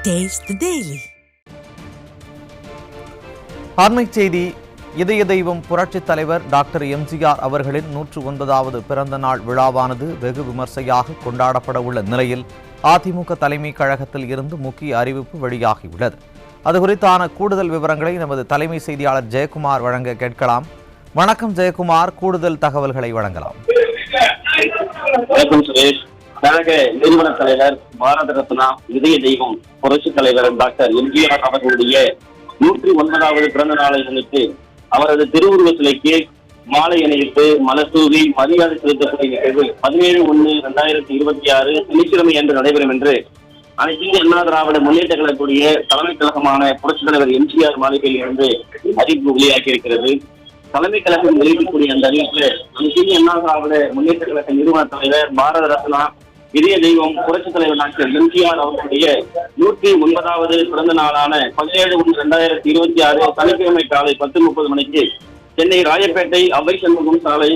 Taste the Daily. அண்மைச் செய்தி. இதய தெய்வம் புரட்சித் தலைவர் டாக்டர் எம்ஜிஆர் அவர்களின் 109வது பிறந்த நாள் விழாவானது வெகு விமர்சையாக கொண்டாடப்பட உள்ள நிலையில் அதிமுக தலைமை கழகத்தில் இருந்து முக்கிய அறிவிப்பு வெளியாகியுள்ளது. அது குறித்தான கூடுதல் விவரங்களை நமது தலைமை செய்தியாளர் ஜெயக்குமார் வழங்க கேட்கலாம். வணக்கம் ஜெயக்குமார், கூடுதல் தகவல்களை வழங்கலாம். கழக நிறுவன தலைவர், பாரத ரத்னா, இதய தெய்வம் புரட்சித் தலைவர் டாக்டர் எம்ஜிஆர் அவர்களுடைய 109வது பிறந்த நாளை முன்னிட்டு அவரது திருவுருவ சிலைக்கு மாலை அணிவித்து மலர்தூவி மரியாதை செலுத்தக்கூடிய நிகழ்வு 17/1/2026 சனிக்கிழமை அன்று நடைபெறும் என்று அனைத்து இந்திய அண்ணா திராவிட முன்னேற்ற கழகக்கூடிய தலைமை கழகமான புரட்சித் தலைவர் எம்ஜிஆர் மாளிகையில் இருந்து அறிவிப்பு வெளியாகியிருக்கிறது. தலைமை கழகம் வெளியிடக்கூடிய அந்த அறிவிப்பு அனைத்து இந்திய அண்ணா திராவிட முன்னேற்ற கழக நிறுவன தலைவர், பாரத ரத்னா, இதய தெய்வம் புரட்சித் தலைவர் டாக்டர் எம்ஜிஆர் அவர்களுடைய 109வது பிறந்த நாளான 17/1/2026 சனிக்கிழமை காலை 10:30 மணிக்கு சென்னை ராயப்பேட்டை அவை சண்முகம் சாலை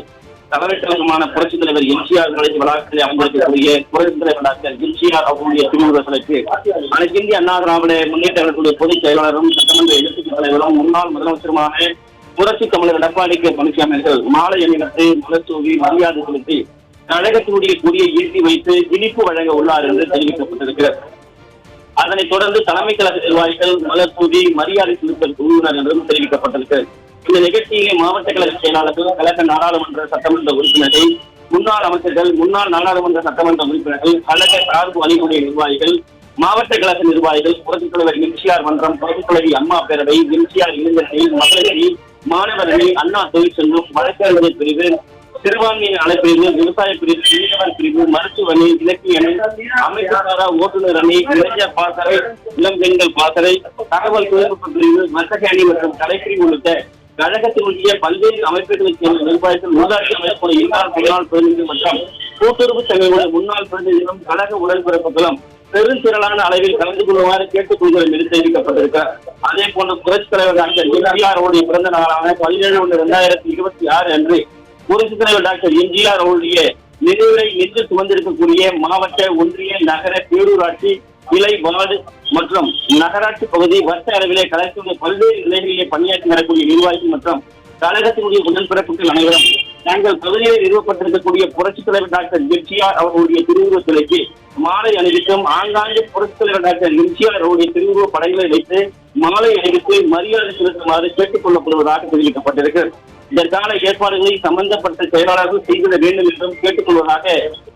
தலைமை கழகமான புரட்சித் தலைவர் எம்ஜிஆர் வளாகத்தில் அமைந்திருக்கக்கூடிய புரட்சித் தலைவர் டாக்டர் எம்ஜிஆர் அவர்களுடைய திருவுருவ சிலைக்கு அனைத்து இந்திய அண்ணா திராவிட முன்னேற்ற கழகத்துடைய பொதுச் செயலாளரும் சட்டமன்ற எதிர்க்கட்சித் தலைவரும் முன்னாள் முதலமைச்சருமான புரட்சி தமிழர் எடப்பாடி கே பழனிசாமி அவர்கள் மாலை அணிவித்து மலர்தூவி மரியாதை செலுத்தி கழகத்தினுடைய கொடியை ஏற்றி வைத்து இனிப்பு வழங்க உள்ளார் என்று தெரிவிக்கப்பட்டிருக்கிறது. அதனைத் தொடர்ந்து தலைமை கழக நிர்வாகிகள் மலர்தூவி மரியாதை செலுத்தல் குழுவினர் என்றும் தெரிவிக்கப்பட்டிருக்கிறது. இந்த நிகழ்ச்சியிலே மாவட்ட கழக செயலாளர்கள், கழக நாடாளுமன்ற சட்டமன்ற உறுப்பினர்கள், முன்னாள் அமைச்சர்கள், முன்னாள் நாடாளுமன்ற சட்டமன்ற உறுப்பினர்கள், கழக சார்பு அணிகளுடைய நிர்வாகிகள், மாவட்ட கழக நிர்வாகிகள், புரட்சித் தலைவர் எம்ஜிஆர் மன்றம், புரட்சித் தலைவி அம்மா பேரவை, எம்ஜிஆர் இளைஞரணி, மகளிரணி, மாணவரணி, அண்ணா தொழிற்சங்கம், வழக்கறிஞர் பிரிவு, சிறுபான்மையினர் நலப்பிரிவு, விவசாய பிரிவு, மீனவர் பிரிவு, மருத்துவ அணி, இலக்கிய அணி, அமைச்சர் ஓட்டுநர் அணி, இளைஞர் பாசறை, இளம் பெண்கள் பாசறை, தகவல் தொழில்நுட்ப பிரிவு, வர்த்தக அணி மற்றும் கலைப்பிரிவு உள்ளிட்ட கழகத்தினுடைய பல்வேறு அமைப்புகளைச் சேர்ந்த நிர்வாகிகள், ஊராட்சி அமைப்புடைய இன்னார் முன்னாள் பிரதிநிதிகள் மற்றும் கூட்டுறவு சங்கங்களுடைய முன்னாள் பிரதிநிதிகளும் கழக உடன்பிறப்புகளும் பெருந்திரளான அளவில் கலந்து கொள்ளுமாறு கேட்டுக் கொள்கிறோம் என்று தெரிவிக்கப்பட்டிருக்கிறார். அதே போன்று புரட்சித் தலைவர் டாக்டர் எம்ஜிஆர் அவருடைய பிறந்த நாளான 17/1/2026 அன்று புரட்சித் தலைவர் டாக்டர் எம்ஜிஆர் அவருடைய நினைவை நின்று சுமந்திருக்கக்கூடிய மாவட்ட, ஒன்றிய, நகர, பேரூராட்சி, கிளை, வார்டு மற்றும் நகராட்சி பகுதி வட்ட அளவிலே கழகத்தினுடைய பல்வேறு நிலைகளிலே பணியாற்றி வரக்கூடிய நிர்வாகிகள் மற்றும் கழகத்தினுடைய உடன்பிறப்புகள் அனைவரும் தங்கள் பகுதியில் நிறுவப்பட்டிருக்கக்கூடிய புரட்சித் தலைவர் டாக்டர் எம்ஜிஆர் அவர்களுடைய திருவுருவ சிலைக்கு மாலை அணிவித்தும் ஆங்காங்கே புரட்சித் தலைவர் டாக்டர் எம்ஜிஆர் அவருடைய திருவுருவ படங்களை வைத்து மாலை அணிவித்து மரியாதை செலுத்துமாறு கேட்டுக் கொள்ளப்படுவதாக தெரிவிக்கப்பட்டிருக்கிறது. இதற்கான ஏற்பாடுகளை சம்பந்தப்பட்ட செயலாளர்கள் செய்திட வேண்டும் என்றும் கேட்டுக் கொள்வதாக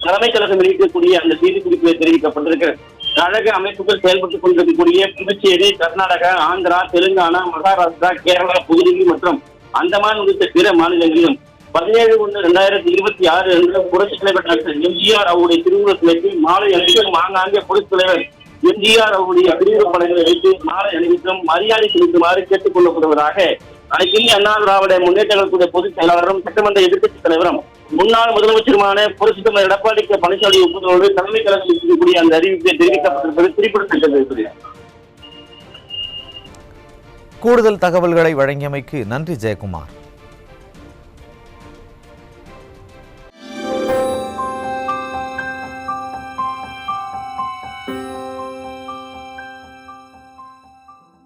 தலைமை கழகம் வெளியிடக்கூடிய அந்த செய்திக்குறிப்பில் தெரிவிக்கப்பட்டிருக்கிறது. கழக அமைப்புகள் செயல்பட்டுக் கொண்டிருக்கக்கூடிய புதுச்சேரி, கர்நாடகா, ஆந்திரா, தெலுங்கானா, மகாராஷ்டிரா, கேரளா பகுதிகள் மற்றும் அந்தமான் உள்ளிட்ட பிற மாநிலங்களிலும் 17/1/2026 அன்று புரட்சித் தலைவர் டாக்டர் எம்ஜிஆர் அவருடைய திருவுருவ சிலைக்கு மாலை அணிவித்தும் ஆங்காங்கே புரட்சித் தலைவர் எம்ஜிஆர் அவருடைய திருவுருவ படங்களை வைத்து மாலை அணிவித்தும் மரியாதை செலுத்துமாறு கேட்டுக் கொள்ளப்படுவதாக அனைத்து இந்திய அண்ணா திராவிட முன்னேற்ற கழகத்துடைய பொதுச் செயலாளரும் சட்டமன்ற எதிர்க்கட்சித் தலைவரும் முன்னாள் முதலமைச்சருமான புரட்சி தமிழர் எடப்பாடி கே பழனிசாமி ஒப்புதலோடு தலைமை கழகத்தில் இருக்கக்கூடிய அந்த அறிவிப்பை தெரிவிக்கப்பட்டிருப்பது குறிப்பிடத்தக்கது. கூடுதல் தகவல்களை வழங்கியமைக்கு நன்றி ஜெயக்குமார்.